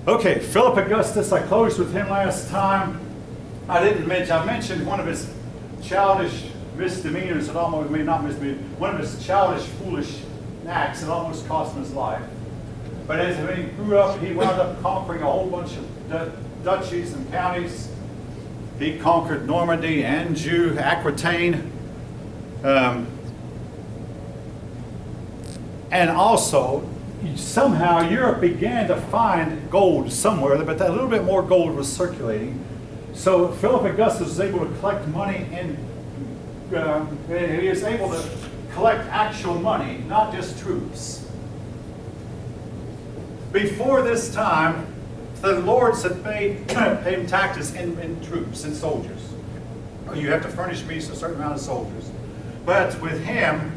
Okay, Philip Augustus, I closed with him last time. I mentioned one of his childish misdemeanors, not misdemeanors, one of his childish, foolish acts that almost cost him his life. But as he grew up, he wound up conquering a whole bunch of duchies and counties. He conquered Normandy, Anjou, Aquitaine. And also, somehow Europe began to find gold somewhere, but a little bit more gold was circulating. So Philip Augustus was able to collect money, and he was able to collect actual money, not just troops. Before this time, the lords had paid taxes in troops and soldiers. You have to furnish me a certain amount of soldiers. But with him,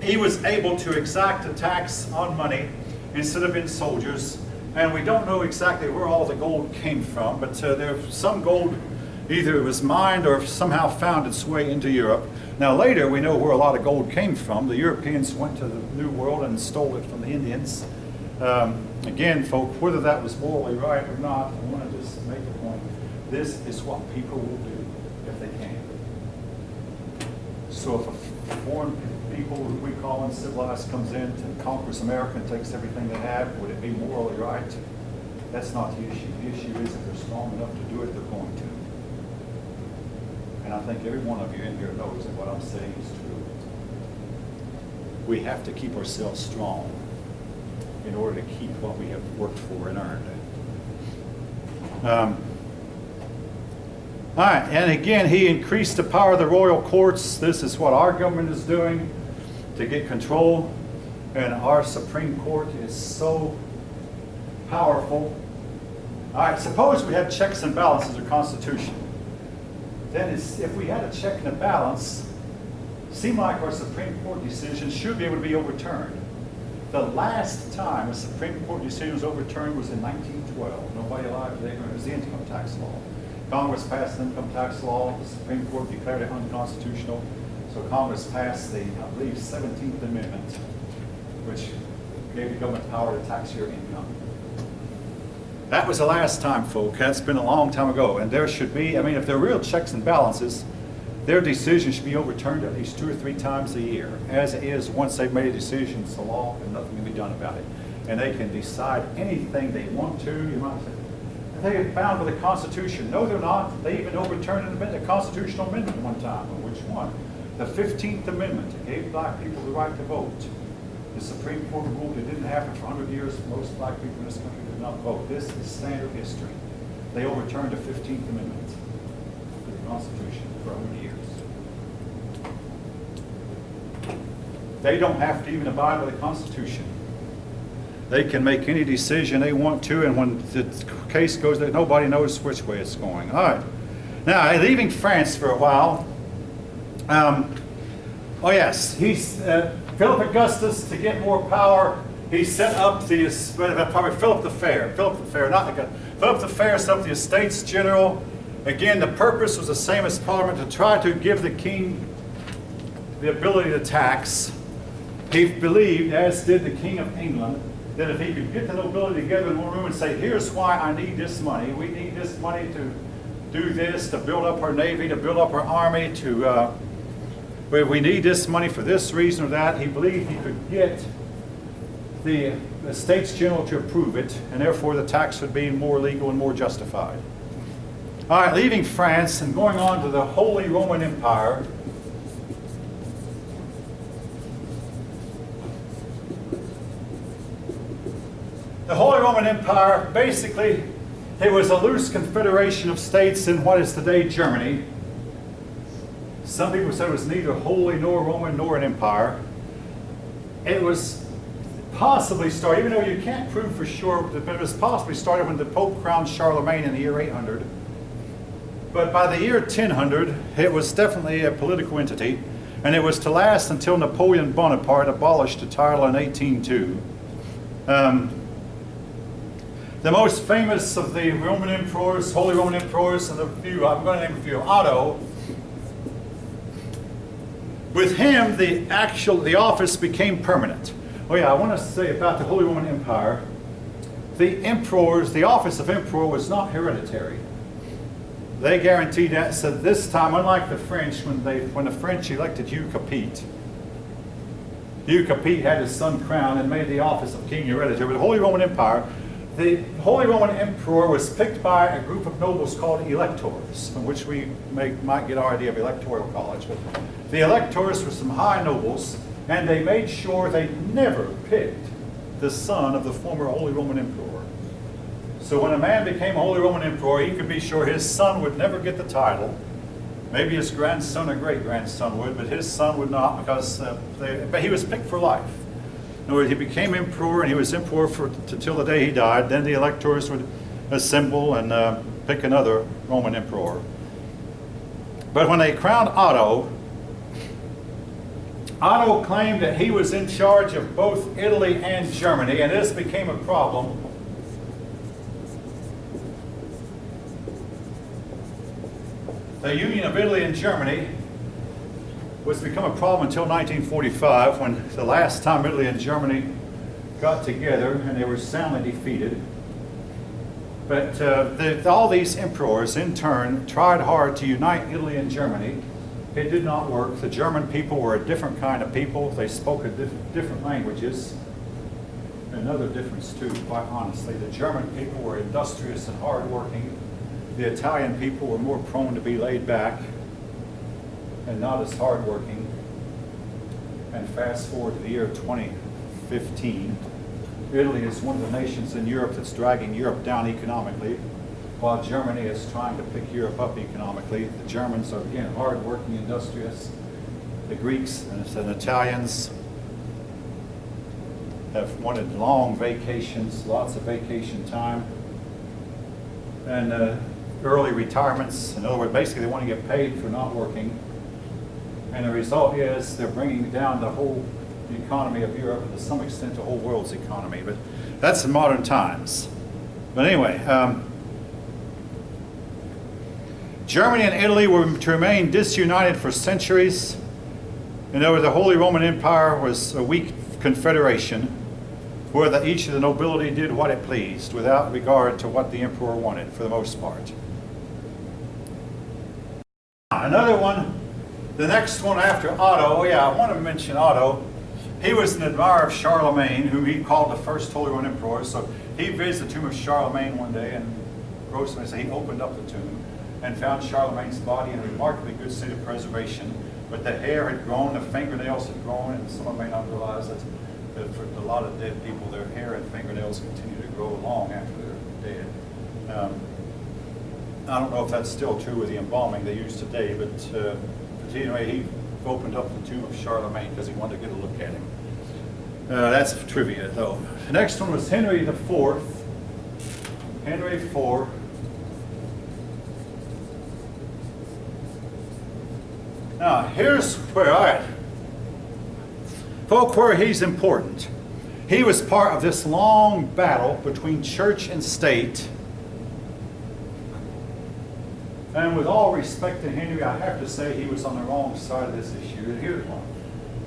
he was able to exact a tax on money instead of in soldiers. And we don't know exactly where all the gold came from, but there's some gold, either it was mined or somehow found its way into Europe. Now later we know where a lot of gold came from. The Europeans went to the New World and stole it from the Indians. Again, folks, whether that was morally right or not, I want to just make a point. This is what people will do if they can. So if a foreign people who we call uncivilized comes in and conquers America and takes everything they have, would it be morally right? That's not the issue. The issue is if they're strong enough to do it, they're going to. And I think every one of you in here knows that what I'm saying is true. We have to keep ourselves strong in order to keep what we have worked for and earned. All right, and again, he increased the power of the royal courts. This is what our government is doing to get control, and our Supreme Court is so powerful. All right, suppose we had checks and balances or Constitution. Then if we had a check and a balance, it seemed like our Supreme Court decision should be able to be overturned. The last time a Supreme Court decision was overturned was in 1912. Nobody alive today remembers the income tax law. Congress passed the income tax law. The Supreme Court declared it unconstitutional. So Congress passed the, I believe, 17th Amendment, which gave the government power to tax your income. That was the last time, folks. That's been a long time ago. And there should be, I mean, if there are real checks and balances, their decision should be overturned at least 2 or 3 times a year. As it is, once they've made a decision, it's the law, and nothing can be done about it. And they can decide anything they want to. You might say, they are bound by the Constitution. No, they're not. They even overturned a constitutional amendment one time. Which one? The 15th Amendment. It gave black people the right to vote. The Supreme Court ruled it didn't happen for 100 years. Most black people in this country did not vote. This is standard history. They overturned the 15th Amendment to the Constitution for 100 years. They don't have to even abide by the Constitution. They can make any decision they want to, and when the case goes there, nobody knows which way it's going. All right. Now, leaving France for a while. Oh yes, he's Philip Augustus, to get more power, he set up the Philip the Fair. Philip the Fair set up the Estates General. Again, the purpose was the same as Parliament, to try to give the king the ability to tax. He believed, as did the King of England, that if he could get the nobility together in one room and say, here's why I need this money. We need this money to do this, to build up our navy, to build up our army, we need this money for this reason or that. He believed he could get the Estates General to approve it, and therefore the tax would be more legal and more justified. All right, leaving France and going on to the Holy Roman Empire. The Holy Roman Empire, basically, it was a loose confederation of states in what is today Germany. Some people said it was neither holy nor Roman nor an empire. It was possibly started, even though you can't prove for sure, but it was possibly started when the Pope crowned Charlemagne in the year 800. But by the year 1000, it was definitely a political entity, and it was to last until Napoleon Bonaparte abolished the title in 1802. The most famous of the Roman emperors, Holy Roman emperors, and I'm going to name a few. Otto. With him, the office became permanent. Oh yeah, I want to say about the Holy Roman Empire. the office of emperor was not hereditary. They guaranteed that. So this time, unlike the French, when the French elected Hugh Capet had his son crowned and made the office of king hereditary. But the Holy Roman Empire, the Holy Roman Emperor was picked by a group of nobles called electors, from which we might get our idea of electoral college. But the electors were some high nobles, and they made sure they never picked the son of the former Holy Roman Emperor. So when a man became a Holy Roman Emperor, he could be sure his son would never get the title. Maybe his grandson or great-grandson would, but his son would not, because but he was picked for life. In other words, he became emperor, and he was emperor until the day he died. Then the electors would assemble and pick another Roman emperor. But when they crowned Otto, Otto claimed that he was in charge of both Italy and Germany, and this became a problem. The union of Italy and Germany was become a problem until 1945, when the last time Italy and Germany got together, and they were soundly defeated. But all these emperors, in turn, tried hard to unite Italy and Germany. It did not work. The German people were a different kind of people. They spoke different languages. Another difference, too, quite honestly. The German people were industrious and hardworking. The Italian people were more prone to be laid back and not as hardworking. And fast forward to the year 2015, Italy is one of the nations in Europe that's dragging Europe down economically, while Germany is trying to pick Europe up economically. The Germans are, again, hardworking, industrious. The Greeks and the Italians have wanted long vacations, lots of vacation time, and early retirements. In other words, basically they want to get paid for not working. And the result is they're bringing down the whole economy of Europe, and to some extent the whole world's economy. But that's in modern times. But anyway, Germany and Italy were to remain disunited for centuries. In other words, the Holy Roman Empire was a weak confederation where each of the nobility did what it pleased without regard to what the emperor wanted, for the most part. Another one, the next one after Otto, oh yeah, I want to mention Otto. He was an admirer of Charlemagne, whom he called the first Holy Roman Emperor. So he visited the tomb of Charlemagne one day, and Grossman said he opened up the tomb and found Charlemagne's body in a remarkably good state of preservation. But the hair had grown, the fingernails had grown, and someone may not realize that for a lot of dead people, their hair and fingernails continue to grow long after they're dead. I don't know if that's still true with the embalming they use today, but anyway, he opened up the tomb of Charlemagne because he wanted to get a look at him. That's trivia, though. The next one was Henry IV. Henry IV. Now, here's where, all right, folk, where he's important. He was part of this long battle between church and state. And with all respect to Henry, I have to say he was on the wrong side of this issue. And here's one.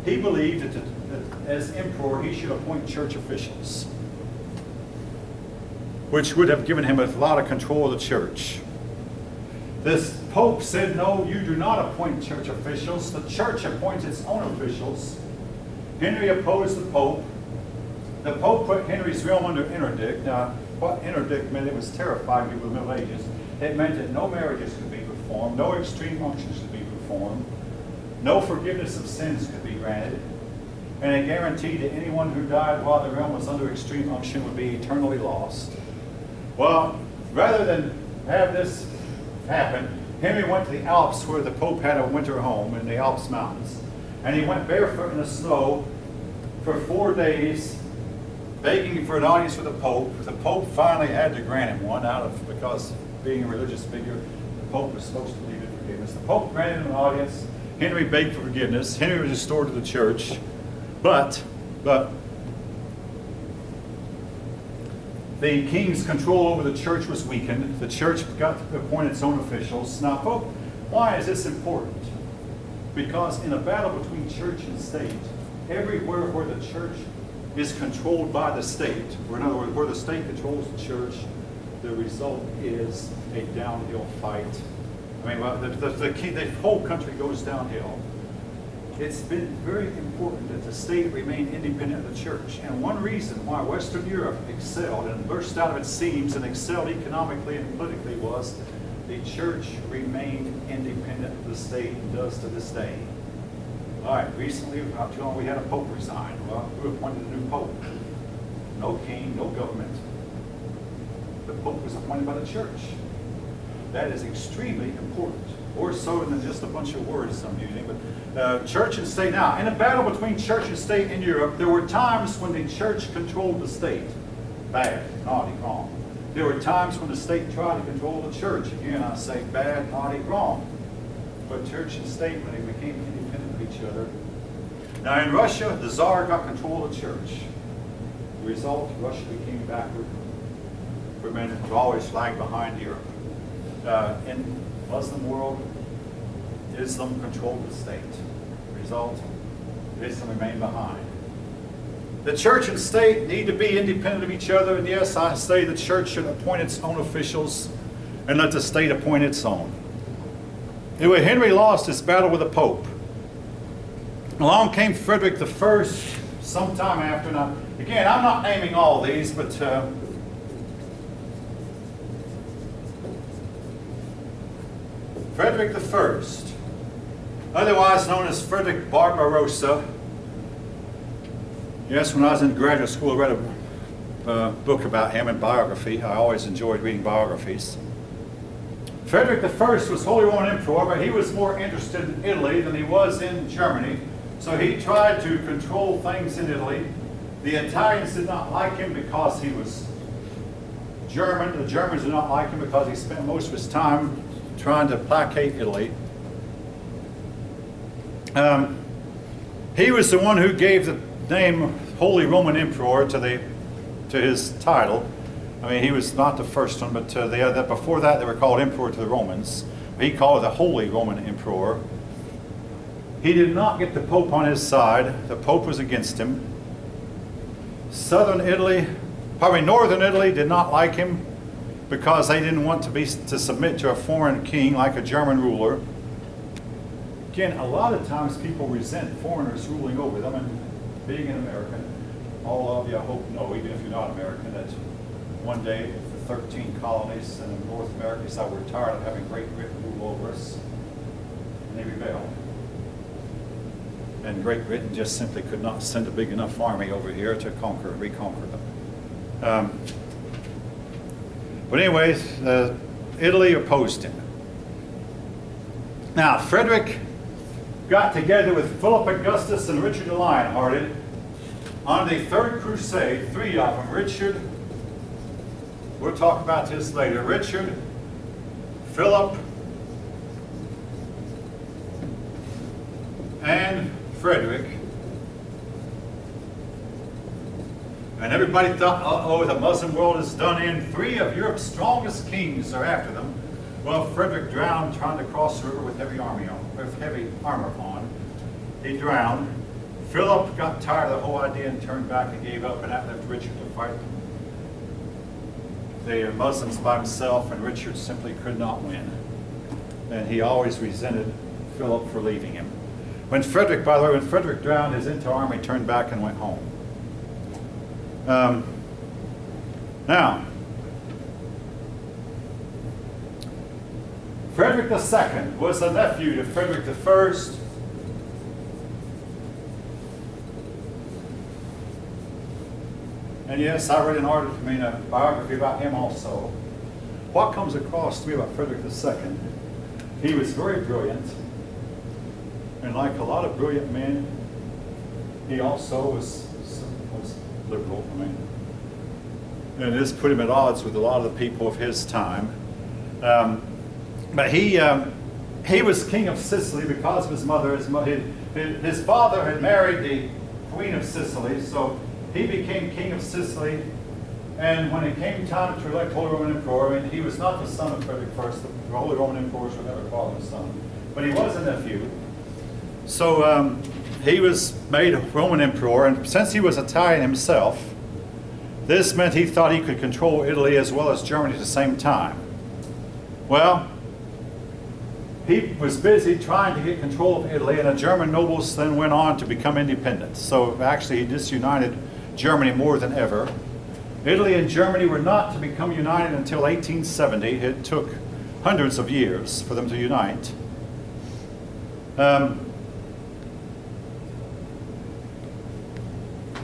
He believed that as emperor, he should appoint church officials, which would have given him a lot of control of the church. This Pope said, no, you do not appoint church officials. The church appoints its own officials. Henry opposed the Pope. The Pope put Henry's realm under interdict. Now, what interdict meant, it was terrifying people in the Middle Ages. It meant that no marriages could be performed, no extreme unctions could be performed, no forgiveness of sins could be granted, and it guaranteed that anyone who died while the realm was under extreme unction would be eternally lost. Well, rather than have this happen, Henry went to the Alps, where the Pope had a winter home in the Alps mountains, and he went barefoot in the snow for 4 days, begging for an audience with the Pope. The Pope finally had to grant him one because being a religious figure, the Pope was supposed to believe in forgiveness. The Pope granted him an audience. Henry begged for forgiveness. Henry was restored to the church, but the king's control over the church was weakened. The church got to appoint its own officials. Now, folks, why is this important? Because in a battle between church and state, everywhere where the church is controlled by the state, or in other words, where the state controls the church, the result is a downhill fight. I mean, well, the whole country goes downhill. It's been very important that the state remain independent of the church. And one reason why Western Europe excelled and burst out of its seams and excelled economically and politically was the church remained independent of the state and does to this day. All right, recently, not too long, we had a pope resign. Well, we appointed a new pope. No king, no government. The pope was appointed by the church. That is extremely important. More so than just a bunch of words I'm using. But church and state. Now, in a battle between church and state in Europe, there were times when the church controlled the state. Bad, naughty, wrong. There were times when the state tried to control the church. Again, I say bad, naughty, wrong. But church and state, when they became independent of each other. Now, in Russia, the Tsar got control of the church. The result, Russia became backward. Women have always lagged behind Europe. In Muslim world, Islam controlled the state. Result, Islam remained behind. The church and state need to be independent of each other, and yes, I say the church should appoint its own officials and let the state appoint its own. Anyway, Henry lost his battle with the Pope. Along came Frederick I sometime after. Now, again, I'm not naming all these, but Frederick I, otherwise known as Frederick Barbarossa. Yes, when I was in graduate school, I read a book about him and biography. I always enjoyed reading biographies. Frederick I was Holy Roman Emperor, but he was more interested in Italy than he was in Germany. So he tried to control things in Italy. The Italians did not like him because he was German. The Germans did not like him because he spent most of his time trying to placate Italy. He was the one who gave the name Holy Roman Emperor to his title. I mean, he was not the first one, but before that they were called Emperor to the Romans. He called it the Holy Roman Emperor. He did not get the Pope on his side. The Pope was against him. Northern Italy did not like him because they didn't want to submit to a foreign king like a German ruler. Again, a lot of times people resent foreigners ruling over them, and being an American, all of you, I hope, know, even if you're not American, that one day the 13 colonies in North America decided we're tired of having Great Britain rule over us, and they rebelled. And Great Britain just simply could not send a big enough army over here to reconquer them. But anyways, Italy opposed him. Now, Frederick got together with Philip Augustus and Richard the Lionhearted on the Third Crusade, three of them. Richard, we'll talk about this later. Richard, Philip, and Frederick. And everybody thought, uh-oh, the Muslim world is done in. Three of Europe's strongest kings are after them. Well, Frederick drowned trying to cross the river with heavy armor on. He drowned. Philip got tired of the whole idea and turned back and gave up, and that left Richard to fight the Muslims by himself, and Richard simply could not win. And he always resented Philip for leaving him. When Frederick drowned, his entire army turned back and went home. Now, Frederick II was the nephew to Frederick I. And yes, I read a biography about him also. What comes across to me about Frederick II, he was very brilliant. And like a lot of brilliant men, he also was liberal. And this put him at odds with a lot of the people of his time. But he was king of Sicily because of his mother. His father had married the Queen of Sicily, so he became king of Sicily. And when it came time to elect Holy Roman Emperor, he was not the son of Frederick I. The Holy Roman Emperors were never father's son, but he was a nephew. So he was made a Roman emperor, and since he was Italian himself, this meant he thought he could control Italy as well as Germany at the same time. Well, he was busy trying to get control of Italy, and the German nobles then went on to become independent. So actually he disunited Germany more than ever. Italy and Germany were not to become united until 1870. It took hundreds of years for them to unite.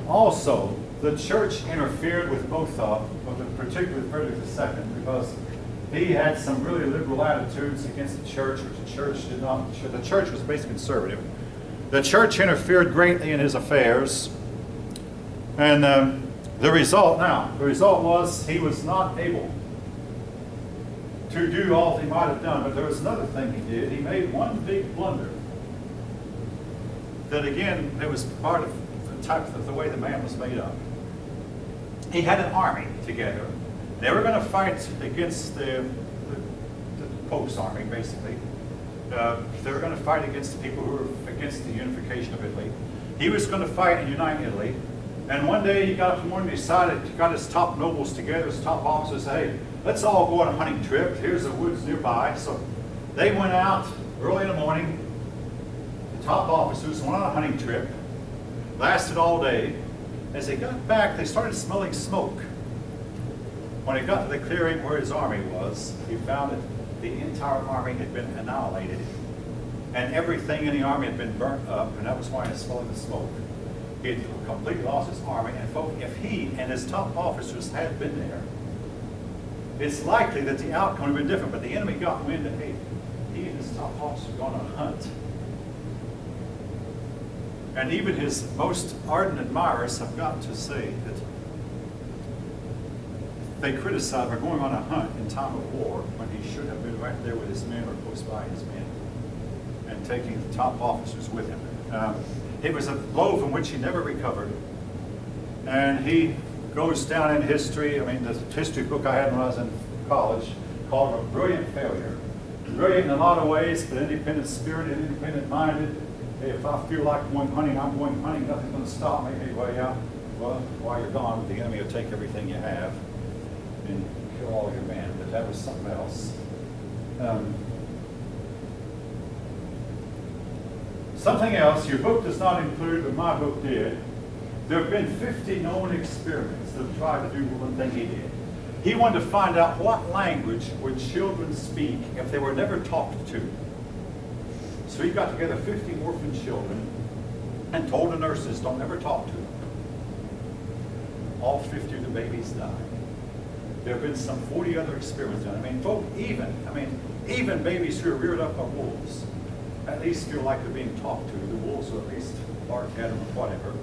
Also, the church interfered with both particularly Frederick II, because he had some really liberal attitudes against the church, which the church did not. The church was basically conservative. The church interfered greatly in his affairs, and the result was he was not able to do all he might have done. But there was another thing he did. He made one big blunder. That again, it was part of the type of the way the man was made up. He had an army together. They were going to fight against the Pope's army, basically. They were going to fight against the people who were against the unification of Italy. He was going to fight and unite Italy. And one day he got up in the morning and decided, he got his top nobles together, his top officers, hey, let's all go on a hunting trip. Here's the woods nearby. So they went out early in the morning. The top officers went on a hunting trip. Lasted all day. As they got back, they started smelling smoke. When he got to the clearing where his army was, he found that the entire army had been annihilated, and everything in the army had been burnt up, and that was why he was smelling the smoke. He had completely lost his army, and folks, if he and his top officers had been there, it's likely that the outcome would have been different, but the enemy got wind that, hey, he and his top officers were going on a hunt. And even his most ardent admirers have got to say that they criticize him for going on a hunt in time of war when he should have been right there with his men or close by his men and taking the top officers with him. It was a blow from which he never recovered. And he goes down in history. I mean, the history book I had when I was in college called him a brilliant failure. Brilliant in a lot of ways, but independent spirited, independent minded. If I feel like going hunting, I'm going hunting. Nothing's going to stop me. Anyway, yeah. Well, while you're gone, the enemy will take everything you have and kill all your men. But that was something else. Something else your book does not include, but my book did. There have been 50 known experiments that have tried to do one thing he did. He wanted to find out what language would children speak if they were never talked to. So he got together 50 orphan children and told the nurses, don't ever talk to them. All 50 of the babies died. There have been some 40 other experiments done. I mean, folks, even babies who are reared up by wolves at least feel like they're being talked to. The wolves will at least bark at them or whatever.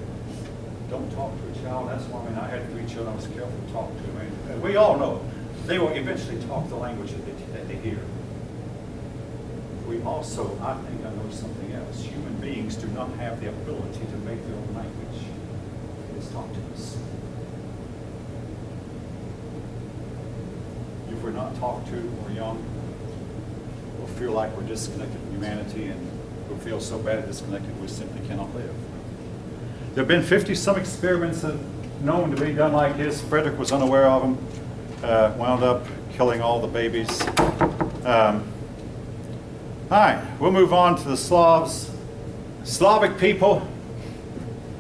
Don't talk to a child. That's why, I had 3 children I was careful to talk to. I mean, we all know they will eventually talk the language that they hear. We also, I think I know something else. Human beings do not have the ability to make their own language. It's taught to us. If we're not talked to or young, we'll feel like we're disconnected from humanity, and we'll feel so bad disconnected we simply cannot live. There have been 50-some experiments that known to be done like his. Frederick was unaware of them, wound up killing all the babies. All right, we'll move on to the Slavs. Slavic people.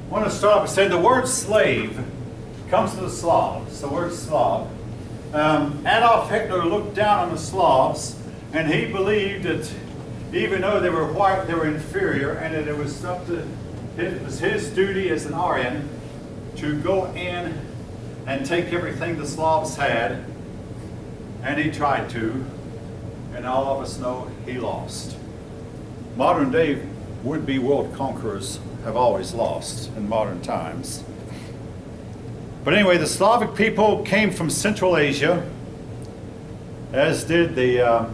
I want to start off by saying the word slave comes to the Slavs, the word Slav. Adolf Hitler looked down on the Slavs, and he believed that even though they were white, they were inferior, and that it was his duty as an Aryan to go in and take everything the Slavs had, and he tried to. And all of us know he lost. Modern day would-be world conquerors have always lost in modern times. But anyway, the Slavic people came from Central Asia, as did the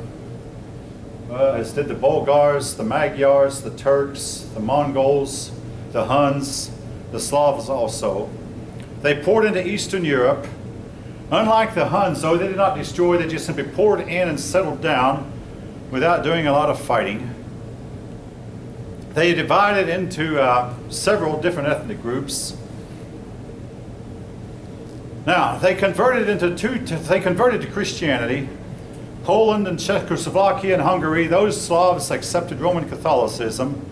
Bulgars, the Magyars, the Turks, the Mongols, the Huns, the Slavs also. They poured into Eastern Europe. Unlike the Huns, though, they did not destroy, they just simply poured in and settled down without doing a lot of fighting. they divided into several different ethnic groups. Now, they converted to Christianity. Poland and Czechoslovakia and Hungary, those Slavs accepted Roman Catholicism.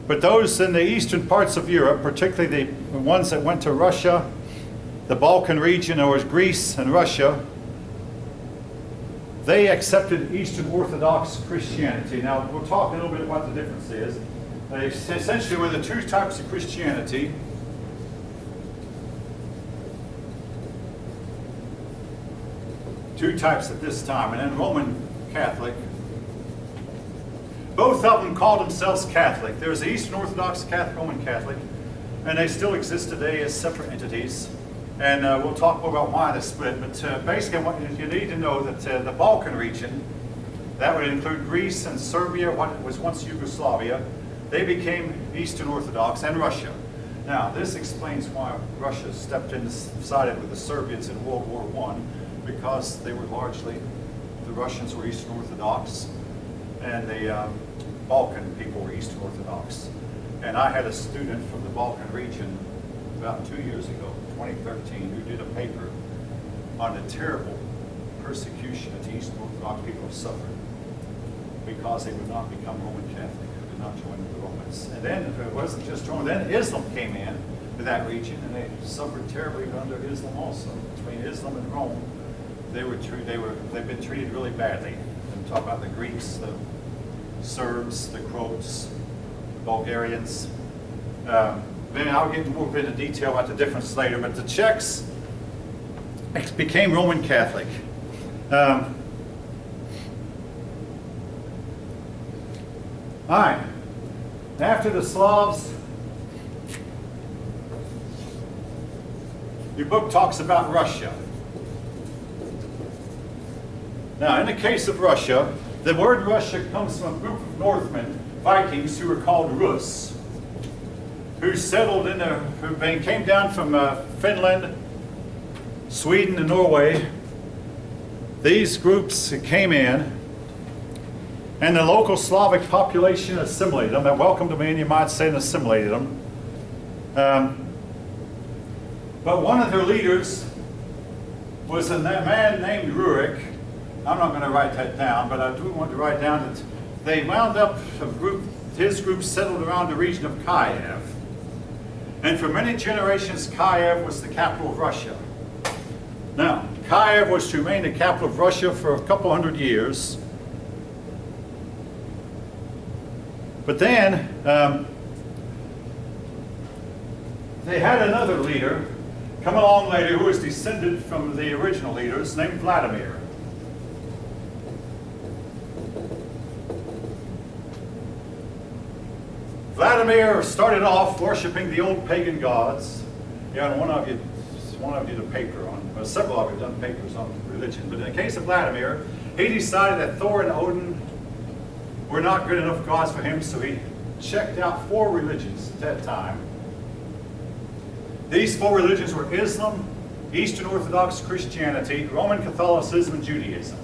But those in the eastern parts of Europe, particularly the ones that went to Russia, the Balkan region, or Greece and Russia, they accepted Eastern Orthodox Christianity. Now, we'll talk a little bit about what the difference is. They essentially were the two types of Christianity. Two types at this time, and then Roman Catholic. Both of them called themselves Catholic. There's the Eastern Orthodox Catholic, Roman Catholic, and they still exist today as separate entities. And we'll talk more about why they split. But basically, what you need to know that the Balkan region, that would include Greece and Serbia, what was once Yugoslavia, they became Eastern Orthodox, and Russia. Now, this explains why Russia stepped in, sided with the Soviets in World War I, because they were largely, the Russians were Eastern Orthodox, and the Balkan people were Eastern Orthodox. And I had a student from the Balkan region about 2 years ago, 2013, who did a paper on the terrible persecution that the Eastern Orthodox people have suffered because they would not become Roman Catholic, did not join the Romans. And then it wasn't just Rome, then Islam came in to that region, and they suffered terribly under Islam also. Between Islam and Rome, they've been treated really badly. And talk about the Greeks, the Serbs, the Croats, the Bulgarians. Then I'll get more into detail about the difference later, but the Czechs became Roman Catholic. All right. After the Slavs, your book talks about Russia. Now, in the case of Russia, the word Russia comes from a group of Northmen, Vikings, who were called Rus, who settled in who came down from Finland, Sweden, and Norway. These groups came in, and the local Slavic population assimilated them. They welcomed them in, you might say, and assimilated them. But one of their leaders was a man named Rurik. I'm not going to write that down, but I do want to write down that they wound up, his group settled around the region of Kiev. And for many generations, Kiev was the capital of Russia. Now, Kiev was to remain the capital of Russia for a couple hundred years. But then, they had another leader come along later who was descended from the original leaders, named Vladimir. Vladimir started off worshiping the old pagan gods. Yeah, and one of you did a paper on, well, several of you have done papers on religion, but in the case of Vladimir, he decided that Thor and Odin were not good enough gods for him, so he checked out 4 religions at that time. These 4 religions were Islam, Eastern Orthodox Christianity, Roman Catholicism, and Judaism.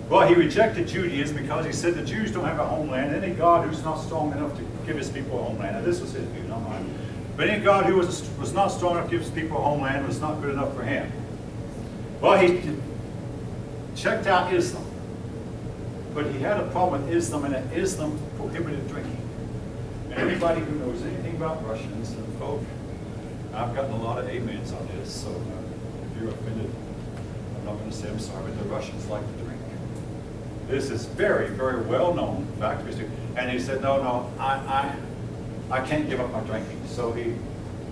Well, he rejected Judaism because he said the Jews don't have a homeland. Any God who's not strong enough to give his people a homeland. Now, this was his view, not mine. But any God who was not strong enough to give his people a homeland was not good enough for him. Well, he checked out Islam. But he had a problem with Islam, and that Islam prohibited drinking. And anybody who knows anything about Russians and folk, I've gotten a lot of amens on this, so if you're offended, I'm not going to say I'm sorry, but the Russians like to drink. This is very, very well known fact. And he said, no, I can't give up my drinking. So he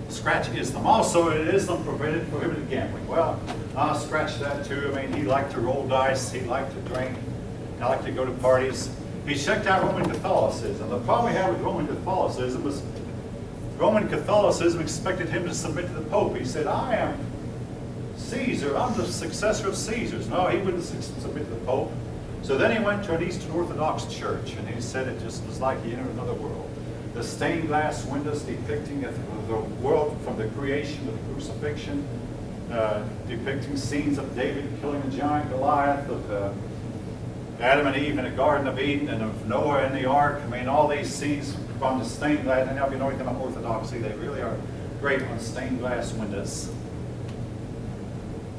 scratched Islam. Also, Islam prohibited gambling. Well, I'll scratch that too. I mean, he liked to roll dice. He liked to drink. He liked to go to parties. He checked out Roman Catholicism. The problem he had with Roman Catholicism was Roman Catholicism expected him to submit to the Pope. He said, I am Caesar. I'm the successor of Caesar's. No, he wouldn't submit to the Pope. So then he went to an Eastern Orthodox church, and he said it just was like he entered another world. The stained glass windows depicting the world from the creation to the crucifixion, depicting scenes of David killing a giant Goliath, of Adam and Eve in the Garden of Eden and of Noah in the ark. I mean, all these scenes from the stained glass. And now if you know anything about Orthodoxy, they really are great on stained glass windows.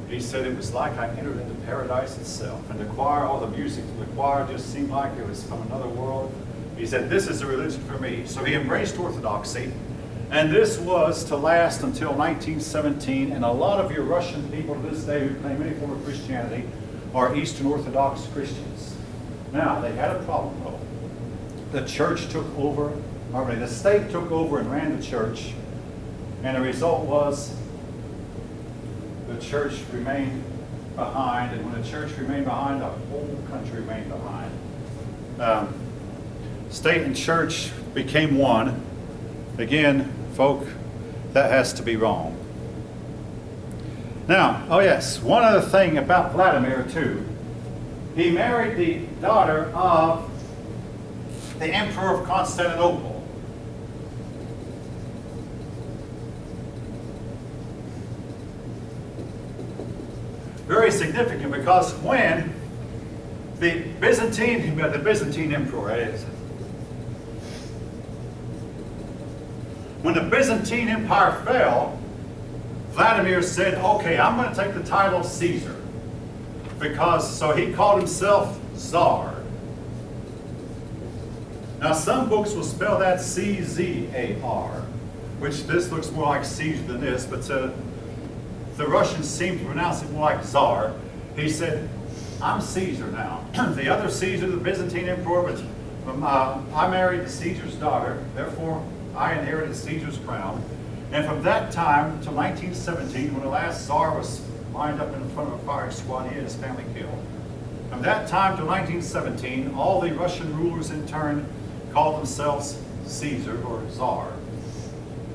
He said it was like I entered into paradise itself. And the choir, all the music from the choir just seemed like it was from another world. He said, this is a religion for me. So he embraced Orthodoxy. And this was to last until 1917. And a lot of your Russian people to this day who claim any form of Christianity are Eastern Orthodox Christians. Now, they had a problem though. The church took over, the state took over and ran the church. And the result was the church remained behind. And when the church remained behind, the whole country remained behind. State and church became one. Again, folk, that has to be wrong. Now, oh yes, one other thing about Vladimir too. He married the daughter of the Emperor of Constantinople. Very significant because when the Byzantine Emperor, that is, when the Byzantine Empire fell, Vladimir said, okay, I'm going to take the title of Caesar. So he called himself Tsar. Now some books will spell that C-Z-A-R, which this looks more like Caesar than this, but the Russians seem to pronounce it more like Tsar. He said, I'm Caesar now. The other Caesar, the Byzantine Emperor, but I married Caesar's daughter, therefore I inherited Caesar's crown. And from that time to 1917, when the last Tsar was lined up in front of a firing squad, he had his family killed. From that time to 1917, all the Russian rulers in turn called themselves Caesar or Tsar.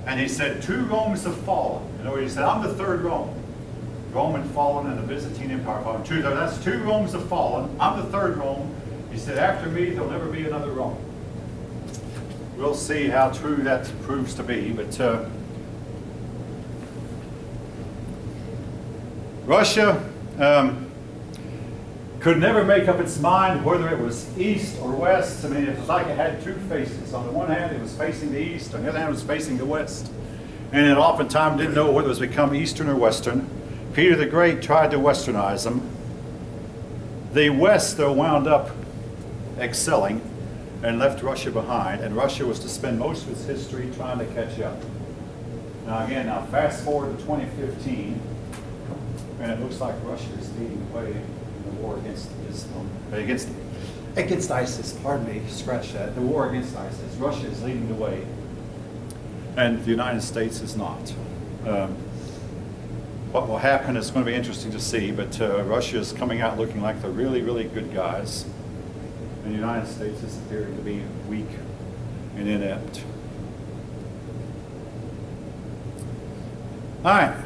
And he said, 2 Romes have fallen. You know, he said, I'm the 3rd Rome. Rome had fallen and the Byzantine Empire fallen. That's 2 Romes have fallen. I'm the 3rd Rome. He said, after me, there'll never be another Rome. We'll see how true that proves to be. But Russia could never make up its mind whether it was east or west. I mean, it was like it had 2 faces. On the one hand, it was facing the east. On the other hand, it was facing the west. And it oftentimes didn't know whether it was become eastern or western. Peter the Great tried to westernize them. The West, though, wound up excelling and left Russia behind. And Russia was to spend most of its history trying to catch up. Now fast forward to 2015. And it looks like Russia is leading the way in the war against ISIS. Pardon me, scratch that. The war against ISIS. Russia is leading the way, and the United States is not. What will happen is going to be interesting to see. But Russia is coming out looking like the really, really good guys, and the United States is appearing to be weak and inept. All right.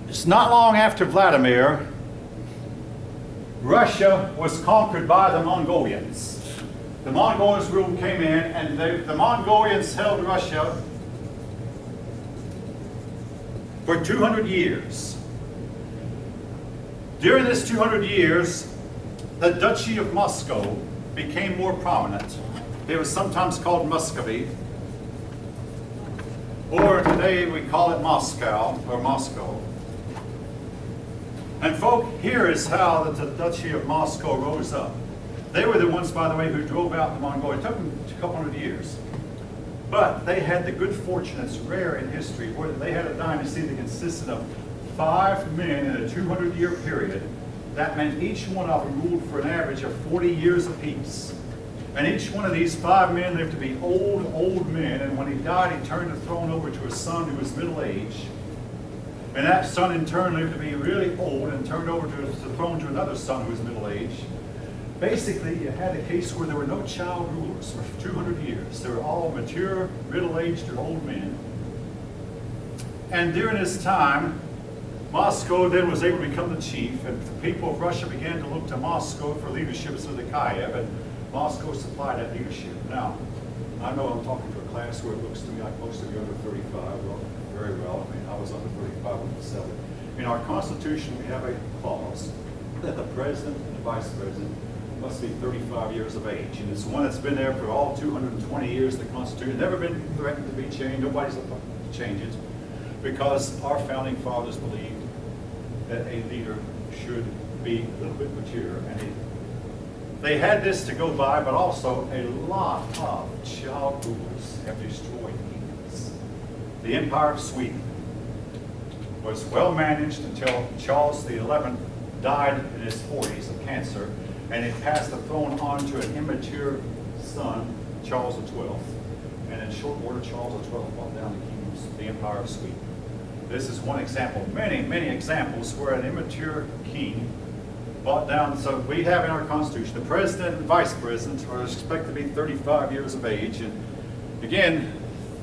It's not long after Vladimir, Russia was conquered by the Mongolians. The Mongolians came in, and the Mongolians held Russia for 200 years. During this 200 years, the Duchy of Moscow became more prominent. It was sometimes called Muscovy, or today we call it Moscow, or Moscow. And folk, here is how the Duchy of Moscow rose up. They were the ones, by the way, who drove out the Mongols. It took them a couple hundred years. But they had the good fortune, that's rare in history, where they had a dynasty that consisted of 5 men in a 200-year period. That meant each one of them ruled for an average of 40 years apiece. And each one of these 5 men lived to be old men. And when he died, he turned the throne over to his son who was middle-aged. And that son in turn lived to be really old and turned over to the throne to another son who was middle-aged. Basically, you had a case where there were no child rulers for 200 years. They were all mature, middle-aged, or old men. And during this time, Moscow then was able to become the chief, and the people of Russia began to look to Moscow for leadership of the Kiev, and Moscow supplied that leadership. Now, I know I'm talking to a class where it looks to me like most of you under 35. Well, very well. I mean, I was under 35 when I was 7. In our Constitution, we have a clause that the president and the vice president must be 35 years of age. And it's one that's been there for all 220 years, the Constitution. Never been threatened to be changed. Nobody's looking to change it. Because our founding fathers believed that a leader should be a little bit mature. And they had this to go by, but also a lot of child rulers have destroyed kingdoms. The Empire of Sweden was well managed until Charles XI died in his 40s of cancer, and it passed the throne on to an immature son, Charles XII. And in short order, Charles XII brought down the kingdoms, the Empire of Sweden. This is one example, many, many examples where an immature king brought down. So we have in our Constitution, the president and vice president are expected to be 35 years of age. And again,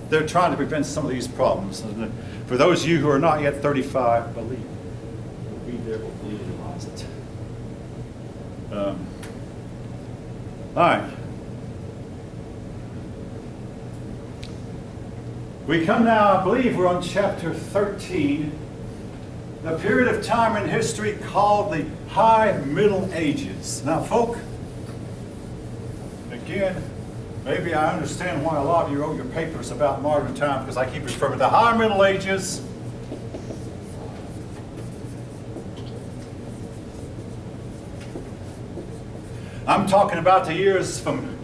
they're trying to prevent some of these problems. And for those of you who are not yet 35, believe it. You'll be there before you realize it. All right. We come now, I believe we're on chapter 13, a period of time in history called the High Middle Ages. Now, folk, again, maybe I understand why a lot of you wrote your papers about modern times, because I keep referring to the High Middle Ages. I'm talking about the years from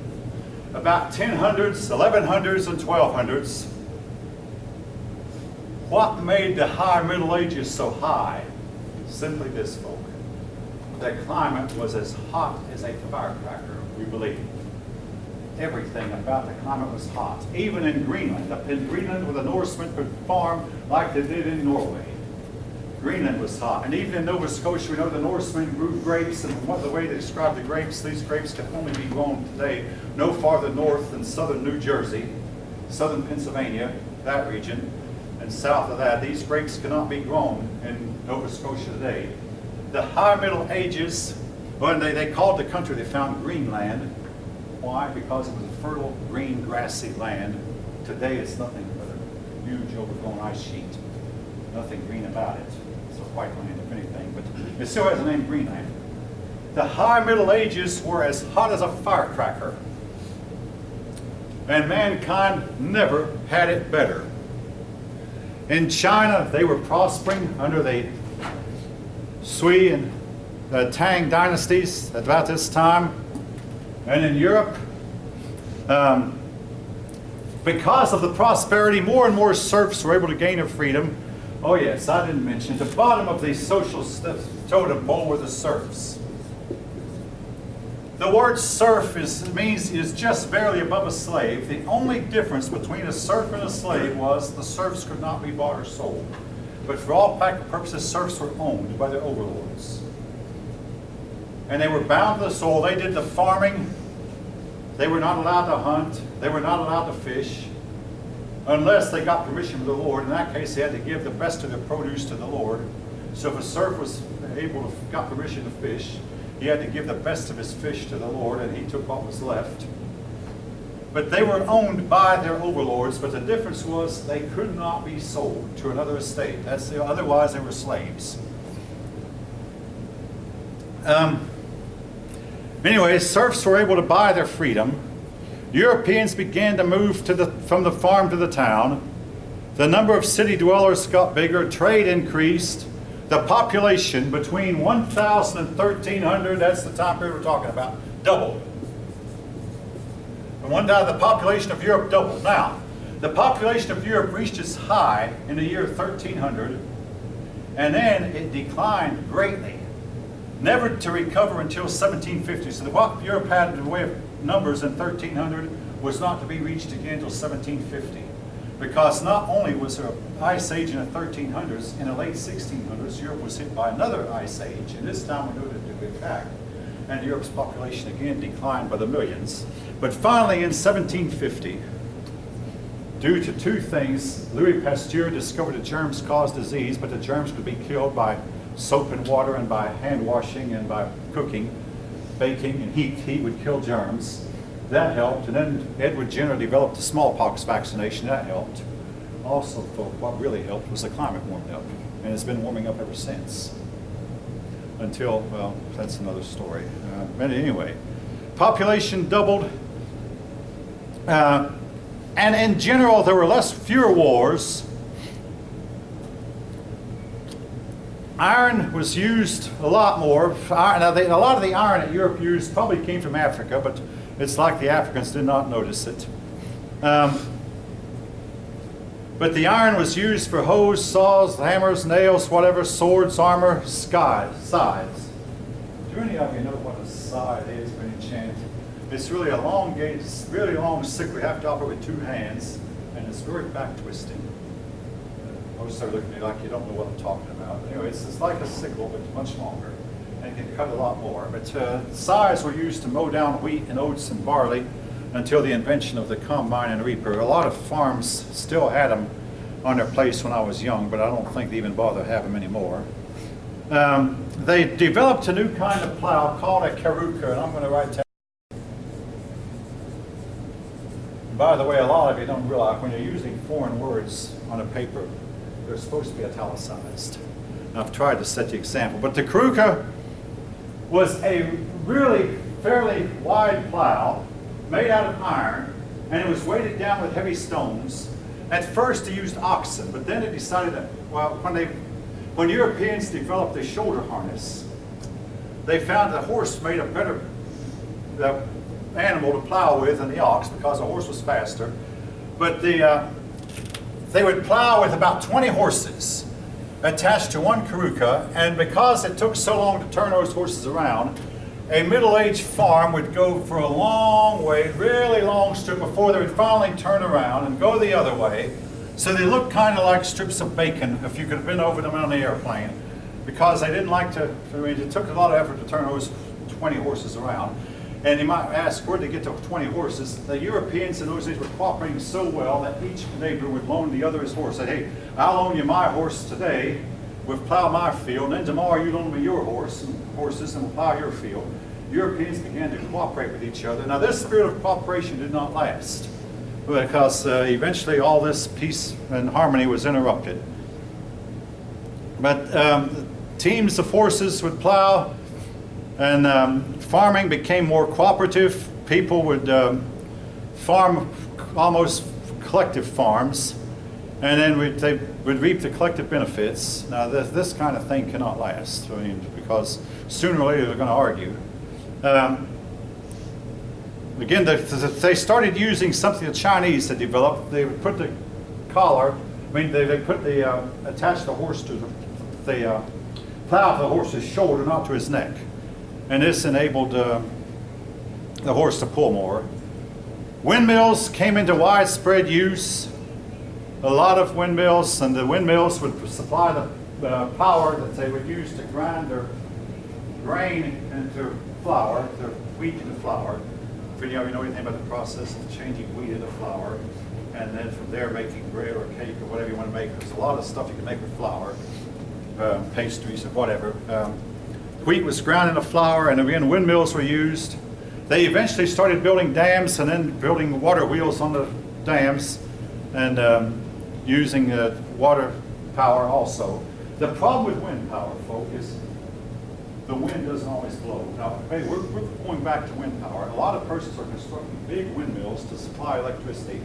about 1000s, 1100s, and 1200s. What made the High Middle Ages so high? Simply this, folk. The climate was as hot as a firecracker, we believe. Everything about the climate was hot. Even in Greenland. Up in Greenland, where the Norsemen could farm like they did in Norway. Greenland was hot. And even in Nova Scotia, we know the Norsemen grew grapes, and the way they described the grapes, these grapes can only be grown today no farther north than southern New Jersey, southern Pennsylvania, that region. And south of that, these grapes cannot be grown in Nova Scotia today. The High Middle Ages, when they called the country they found Greenland. Why? Because it was a fertile, green, grassy land. Today it's nothing but a huge overgrown ice sheet. Nothing green about it. It's a white land, if anything, but it still has the name Greenland. The High Middle Ages were as hot as a firecracker. And mankind never had it better. In China, they were prospering under the Sui and Tang dynasties at about this time. And in Europe, because of the prosperity, more and more serfs were able to gain their freedom. Oh yes, I didn't mention, at the bottom of the social totem pole were the serfs. The word serf is just barely above a slave. The only difference between a serf and a slave was the serfs could not be bought or sold. But for all practical purposes, serfs were owned by their overlords. And they were bound to the soil. They did the farming. They were not allowed to hunt. They were not allowed to fish unless they got permission from the Lord. In that case, they had to give the best of their produce to the Lord. So if a serf was got permission to fish, he had to give the best of his fish to the Lord, and he took what was left. But they were owned by their overlords, but the difference was they could not be sold to another estate. Otherwise, they were slaves. Anyway, serfs were able to buy their freedom. Europeans began to move from the farm to the town. The number of city dwellers got bigger, trade increased. The population between 1000 and 1300, that's the time period we're talking about, doubled. And one day the population of Europe doubled. Now, the population of Europe reached its high in the year 1300, and then it declined greatly, never to recover until 1750. So what Europe had in the way of numbers in 1300 was not to be reached again until 1750. Because not only was there an ice age in the 1300s, in the late 1600s, Europe was hit by another ice age, and this time we knew it to be back. And Europe's population again declined by the millions. But finally in 1750, due to two things, Louis Pasteur discovered that germs cause disease, but the germs could be killed by soap and water and by hand washing and by cooking, baking, and heat. Heat would kill germs. That helped. And then Edward Jenner developed the smallpox vaccination. That helped. also, what really helped was the climate warmed up, and it's been warming up ever since. Until, well, that's another story. But anyway, population doubled, and in general, there were fewer wars. Iron was used a lot more. Now, a lot of the iron that Europe used probably came from Africa, but it's like the Africans did not notice it. But the iron was used for hoes, saws, hammers, nails, whatever, swords, armor, scythes. Do any of you know what a scythe is by any chance? It's really a really long stick. We have to operate with 2 hands, and it's very back twisting. Most are looking at me like you don't know what I'm talking about. But anyway, it's like a sickle, but much longer, and can cut a lot more. But scythes were used to mow down wheat and oats and barley until the invention of the combine and reaper. A lot of farms still had them on their place when I was young, but I don't think they even bother to have them anymore. They developed a new kind of plow called a caruca, and I'm going to write down. By the way, a lot of you don't realize when you're using foreign words on a paper, they're supposed to be italicized. I've tried to set the example, but the caruca was a really fairly wide plow made out of iron, and it was weighted down with heavy stones. At first they used oxen, but then they decided that, well, when Europeans developed the shoulder harness, they found the horse made a better animal to plow with than the ox because the horse was faster. But they would plow with about 20 horses attached to one caruca, and because it took so long to turn those horses around, a middle-aged farm would go for a long way, really long strip, before they would finally turn around and go the other way. So they looked kind of like strips of bacon if you could have been over them on the airplane, because they didn't like to, I mean, it took a lot of effort to turn those 20 horses around. And you might ask, where did they get to 20 horses? The Europeans in those days were cooperating so well that each neighbor would loan the other his horse. Say, hey, I'll loan you my horse today, we'll plow my field, and then tomorrow you loan me your horses, and we'll plow your field. Europeans began to cooperate with each other. Now, this spirit of cooperation did not last, because eventually all this peace and harmony was interrupted. But teams of horses would plow, and farming became more cooperative. People would farm almost collective farms, and then they would reap the collective benefits. Now, this kind of thing cannot last, I mean, because sooner or later they're going to argue. Again, they started using something the Chinese had developed. They would put the collar, I mean, they put attach the horse to the plow to the horse's shoulder, not to his neck. And this enabled the horse to pull more. Windmills came into widespread use. A lot of windmills, and the windmills would supply the power that they would use to grind their grain into flour, their wheat into flour. If any of you know anything about the process of changing wheat into flour, and then from there making bread or cake or whatever you want to make. There's a lot of stuff you can make with flour, pastries or whatever. Wheat was ground into flour, and again, windmills were used. They eventually started building dams and then building water wheels on the dams, and using water power also. The problem with wind power, folks, is the wind doesn't always blow. Now, hey, we're going back to wind power. A lot of persons are constructing big windmills to supply electricity,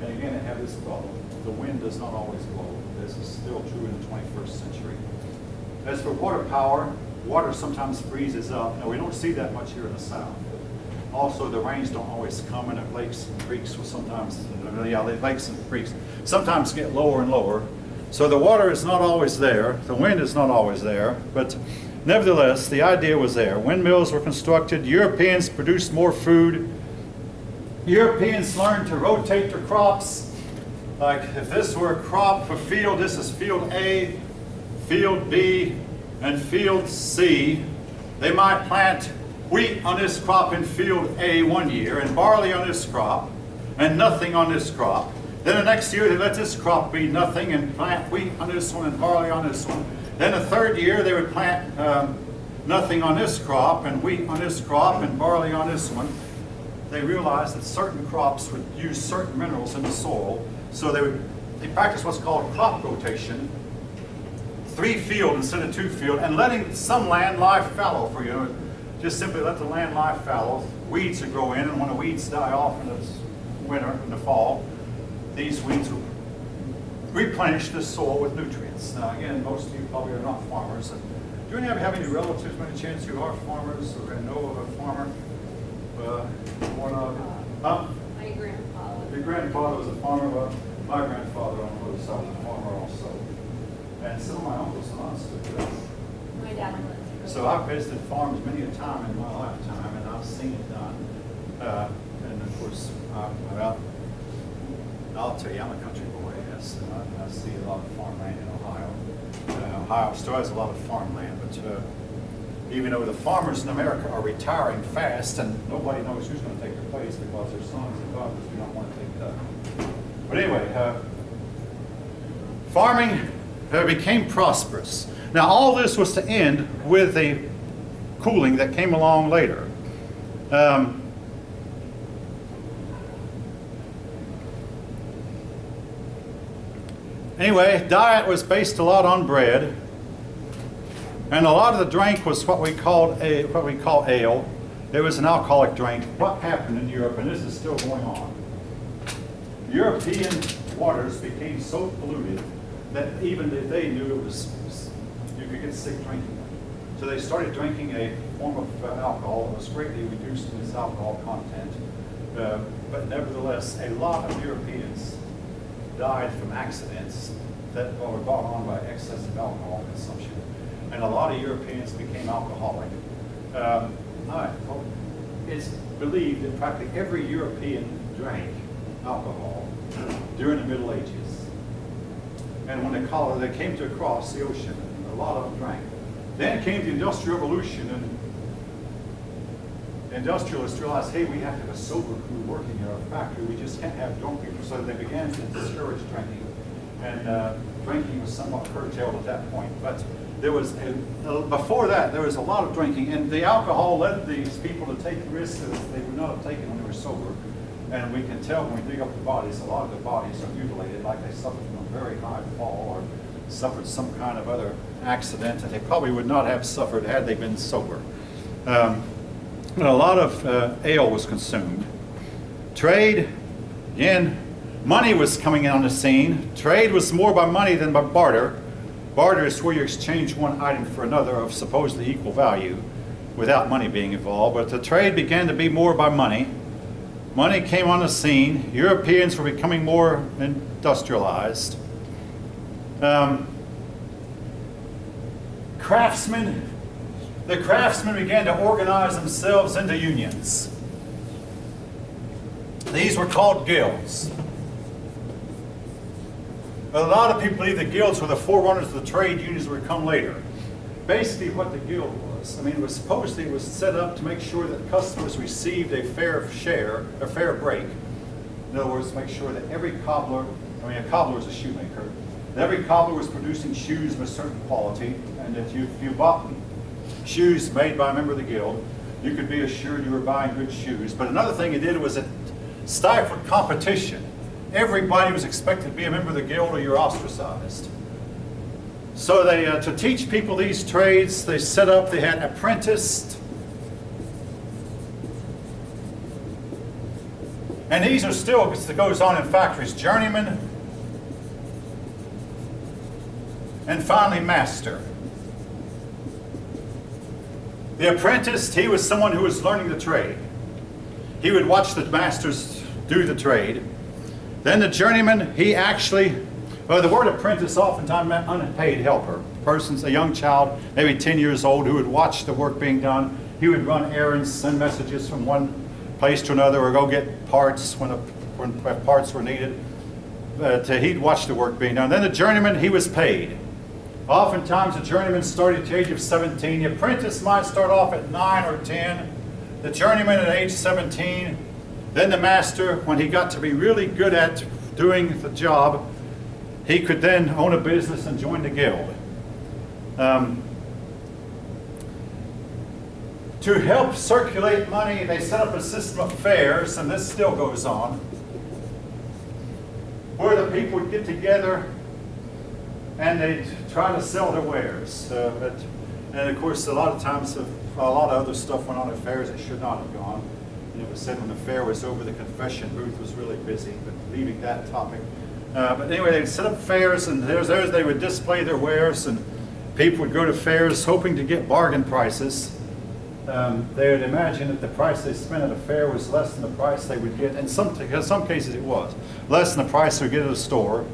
and again, they have this problem. The wind does not always blow. This is still true in the 21st century. As for water power, water sometimes freezes up. Now, we don't see that much here in the South. Also, the rains don't always come, and the lakes and creeks will sometimes, lakes and creeks sometimes get lower and lower. So the water is not always there. The wind is not always there, but nevertheless, the idea was there. Windmills were constructed. Europeans produced more food. Europeans learned to rotate their crops. Like if this were a crop for field, this is field A, field B, and field C. They might plant wheat on this crop in field A one year, and barley on this crop, and nothing on this crop. Then the next year they let this crop be nothing and plant wheat on this one and barley on this one. Then the third year they would plant nothing on this crop and wheat on this crop and barley on this one. They realized that certain crops would use certain minerals in the soil, so they would he practiced what's called crop rotation, 3 field instead of 2 field, and letting some land lie fallow for you. Just simply let the land lie fallow. Weeds would grow in, and when the weeds die off in the winter, in the fall, these weeds will replenish the soil with nutrients. Now again, most of you probably are not farmers. Do any of you have any relatives, by any chance, who are farmers or know of a farmer? One of huh? My grandfather. Your grandfather was a farmer, but my grandfather on the other side was a farmer also. And some of my uncles and aunts did that. My dad was. So I've visited farms many a time in my lifetime, and I've seen it done. And of course, I'll tell you, I'm a country boy, yes, and I see a lot of farmland in Ohio. Ohio still has a lot of farmland, but even though the farmers in America are retiring fast, and nobody knows who's going to take their place because their sons and daughters do not want to take it up. But anyway, farming became prosperous. Now, all this was to end with the cooling that came along later. Anyway, diet was based a lot on bread, and a lot of the drink was what we call ale. It was an alcoholic drink. What happened in Europe, and this is still going on, European waters became so polluted that even they knew it was, you could get sick drinking them. So they started drinking a form of alcohol that was greatly reduced in its alcohol content. But nevertheless, a lot of Europeans died from accidents that were brought on by excessive alcohol consumption. And a lot of Europeans became alcoholic. It's believed that practically every European drank alcohol during the Middle Ages. And when they came to across the ocean, a lot of them drank. Then came the Industrial Revolution, and industrialists realized, hey, we have to have a sober crew working in our factory. We just can't have drunk people. So they began to discourage drinking. And drinking was somewhat curtailed at that point. But there was, before that, there was a lot of drinking. And the alcohol led these people to take risks that they would not have taken when they were sober. And we can tell when we dig up the bodies, a lot of the bodies are mutilated, like they suffered from a very high fall or suffered some kind of other accident that they probably would not have suffered had they been sober. And a lot of ale was consumed. Trade, again, money was coming in on the scene. Trade was more by money than by barter. Barter is where you exchange one item for another of supposedly equal value without money being involved. But the trade began to be more by money. Money came on the scene. Europeans were becoming more industrialized. Craftsmen, the craftsmen began to organize themselves into unions. These were called guilds. A lot of people believe the guilds were the forerunners of the trade unions that would come later. Basically what the guild was, it was supposedly set up to make sure that customers received a fair share, a fair break. In other words, make sure that every cobbler, a cobbler was a shoemaker, that every cobbler was producing shoes of a certain quality, and that if you bought shoes made by a member of the guild, you could be assured you were buying good shoes. But another thing it did was it stifled competition. Everybody was expected to be a member of the guild or you're ostracized. So they, to teach people these trades, they had apprenticed. And these are still, it goes on in factories, journeyman, and finally master. The apprentice, he was someone who was learning the trade. He would watch the masters do the trade. Then the journeyman, he actually, the word apprentice oftentimes meant unpaid helper. A young child, maybe 10 years old, who would watch the work being done. He would run errands, send messages from one place to another, or go get parts when parts were needed. He'd watch the work being done. Then the journeyman, he was paid. Oftentimes the journeyman started at the age of 17. The apprentice might start off at 9 or 10. The journeyman at age 17. Then the master, when he got to be really good at doing the job, he could then own a business and join the guild. To help circulate money, they set up a system of fairs, and this still goes on. where the people would get together and they'd try to sell their wares. And of course, a lot of times, a lot of other stuff went on at fairs that should not have gone. And it was said when the fair was over, the confession booth was really busy, but leaving that topic. But anyway, they'd set up fairs, and there's they would display their wares, and people would go to fairs hoping to get bargain prices. They would imagine that the price they spent at a fair was less than the price they would get. In some cases it was less than the price they would get at a store.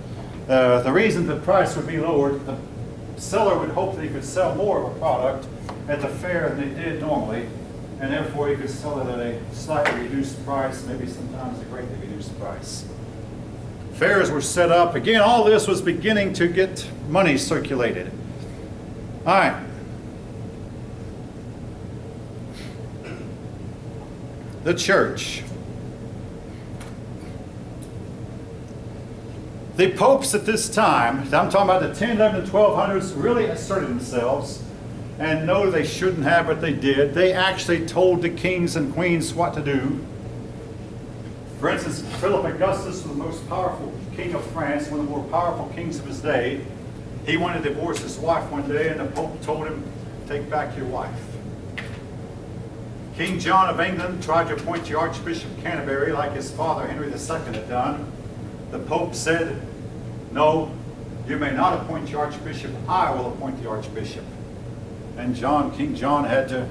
The reason the price would be lowered, the seller would hope that he could sell more of a product at the fair than they did normally, and therefore he could sell it at a slightly reduced price, maybe sometimes a greatly reduced price. Fairs were set up. Again, all this was beginning to get money circulated. All right. The church. The popes at this time, I'm talking about the 10, 11, and 1200s, really asserted themselves. And no, they shouldn't have, but they did. They actually told the kings and queens what to do. For instance, Philip Augustus was the most powerful king of France, one of the more powerful kings of his day. He wanted to divorce his wife one day, and the Pope told him, take back your wife. King John of England tried to appoint the Archbishop of Canterbury like his father Henry II had done. The Pope said, no, you may not appoint the Archbishop, I will appoint the Archbishop. And King John had to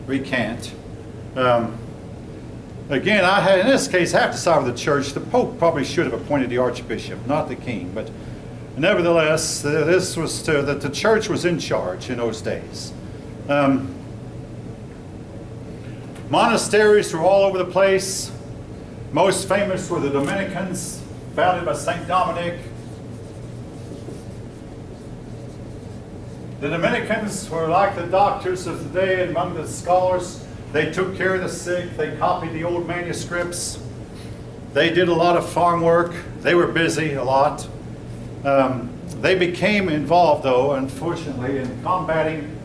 recant. Again, in this case, have to side with the church. The Pope probably should have appointed the Archbishop, not the king. But nevertheless, this was that the church was in charge in those days. Monasteries were all over the place. Most famous were the Dominicans, founded by St. Dominic. The Dominicans were like the doctors of the day among the scholars. They took care of the sick. They copied the old manuscripts. They did a lot of farm work. They were busy a lot. They became involved, though, unfortunately, in combating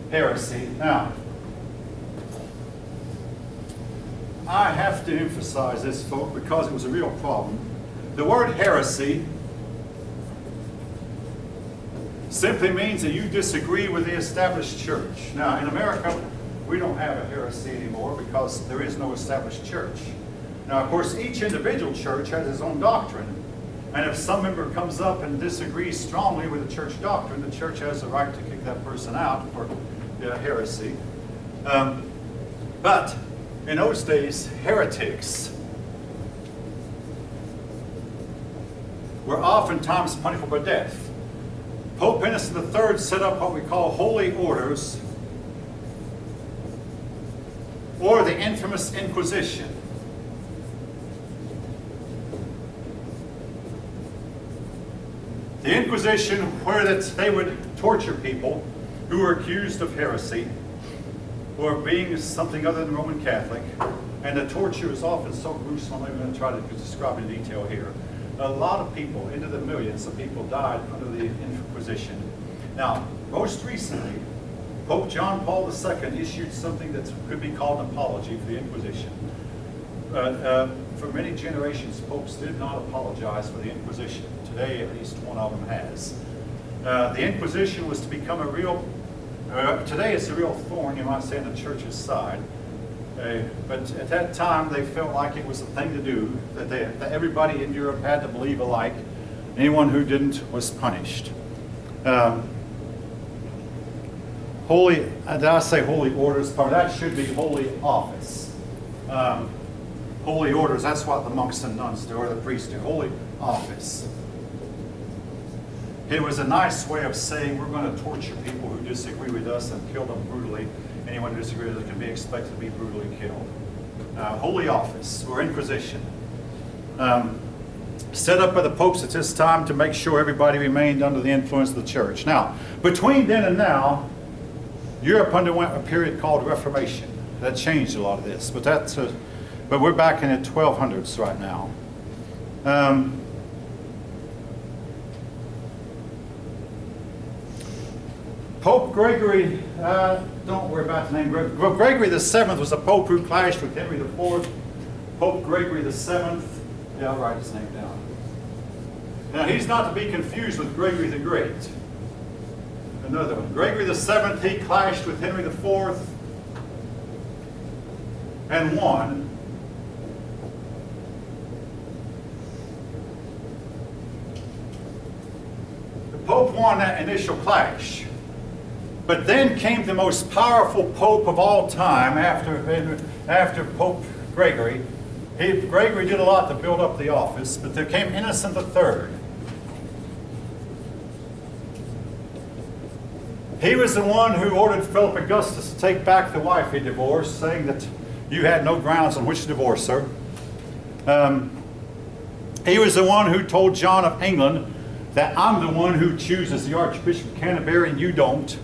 heresy. Now, I have to emphasize this, folks, because it was a real problem. The word heresy simply means that you disagree with the established church. Now, in America, we don't have a heresy anymore because there is no established church. Now, of course, each individual church has its own doctrine. And if some member comes up and disagrees strongly with the church doctrine, the church has the right to kick that person out for heresy. But in those days, heretics were oftentimes punishable by death. Pope Innocent III set up what we call holy orders, or the infamous Inquisition. The Inquisition, where they would torture people who were accused of heresy or being something other than Roman Catholic. And the torture is often so gruesome, I'm going to try to describe in detail here. A lot of people, into the millions of people, died under the Inquisition. Now, most recently, Pope John Paul II issued something that could be called an apology for the Inquisition. For many generations, popes did not apologize for the Inquisition. Today, at least one of them has. The Inquisition was to become a real, today it's a real thorn, you might say, on the church's side. But at that time, they felt like it was a thing to do, that everybody in Europe had to believe alike. Anyone who didn't was punished. Did I say holy orders? That should be holy office. Holy orders, that's what the monks and nuns do, or the priests do. Holy office. It was a nice way of saying we're going to torture people who disagree with us and kill them brutally. Anyone who disagrees with us can be expected to be brutally killed. Holy office, or Inquisition. Set up by the popes at this time to make sure everybody remained under the influence of the church. Now, between then and now, Europe underwent a period called Reformation. That changed a lot of this, but we're back in the 1200s right now. Pope Gregory, don't worry about the name. Gregory VII was a pope who clashed with Henry IV. Pope Gregory VII, yeah, I'll write his name down. Now, he's not to be confused with Gregory the Great. Another one. Gregory the Seventh, he clashed with Henry the Fourth and won. The Pope won that initial clash. But then came the most powerful Pope of all time after Pope Gregory. Gregory did a lot to build up the office, but there came Innocent III. He was the one who ordered Philip Augustus to take back the wife he divorced, saying that you had no grounds on which to divorce her. He was the one who told John of England that I'm the one who chooses the Archbishop of Canterbury and you don't.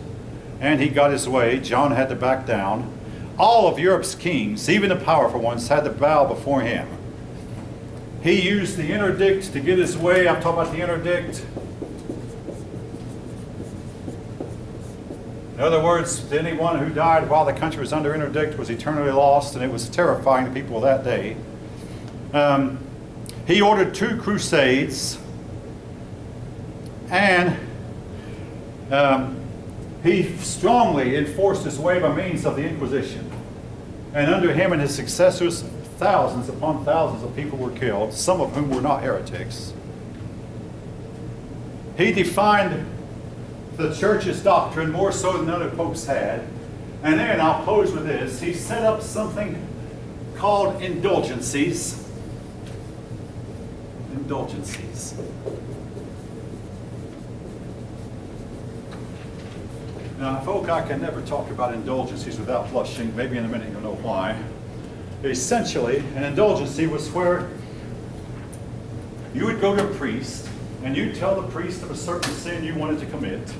And he got his way. John had to back down. All of Europe's kings, even the powerful ones, had to bow before him. He used the interdict to get his way. I'm talking about the interdict. In other words, anyone who died while the country was under interdict was eternally lost, and it was terrifying to people that day. He ordered 2 crusades, and he strongly enforced his way by means of the Inquisition. And under him and his successors, thousands upon thousands of people were killed, some of whom were not heretics. He defined the church's doctrine more so than other popes had. And then I'll close with this. He set up something called indulgencies. Indulgencies. Now, folk, I can never talk about indulgencies without blushing. Maybe in a minute you'll know why. Essentially, an indulgency was where you would go to a priest and you'd tell the priest of a certain sin you wanted to commit.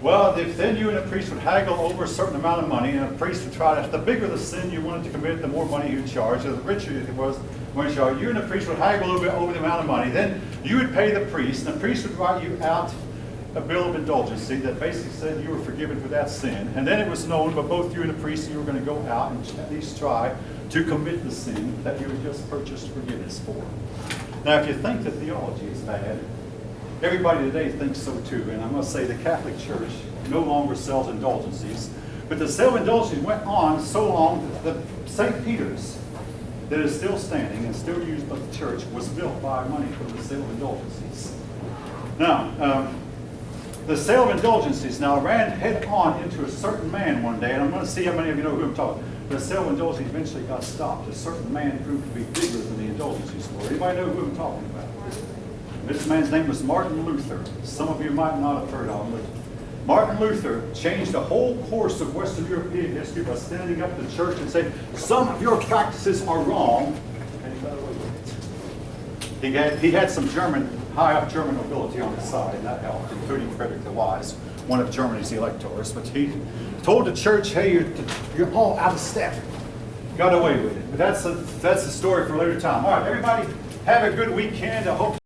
Well, if then you and the priest would haggle over a certain amount of money, and the priest would try to, the bigger the sin you wanted to commit, the more money you'd charge. The richer it was, you and the priest would haggle over the amount of money. Then you would pay the priest, and the priest would write you out a bill of indulgency that basically said you were forgiven for that sin. And then it was known by both you and the priest you were going to go out and at least try to commit the sin that you had just purchased forgiveness for. Now, if you think that theology is bad, everybody today thinks so too. And I must say the Catholic Church no longer sells indulgencies. But the sale of indulgencies went on so long that St. Peter's, that is still standing and still used by the church, was built by money from the sale of indulgencies. Now, the sale of indulgencies now ran head on into a certain man one day, and I'm going to see how many of you know who I'm talking about. The sale of indulgencies eventually got stopped. A certain man proved to be bigger than the indulgency store. Anybody know who I'm talking about? This man's name was Martin Luther. Some of you might not have heard of him, but Martin Luther changed the whole course of Western European history by standing up to the church and saying, some of your practices are wrong, and he got away with it. He had some high up German nobility on his side, and that helped, including Frederick the Wise, one of Germany's electors. But he told the church, hey, you're all out of step. Got away with it. But that's a story for a later time. All right, everybody, have a good weekend. I hope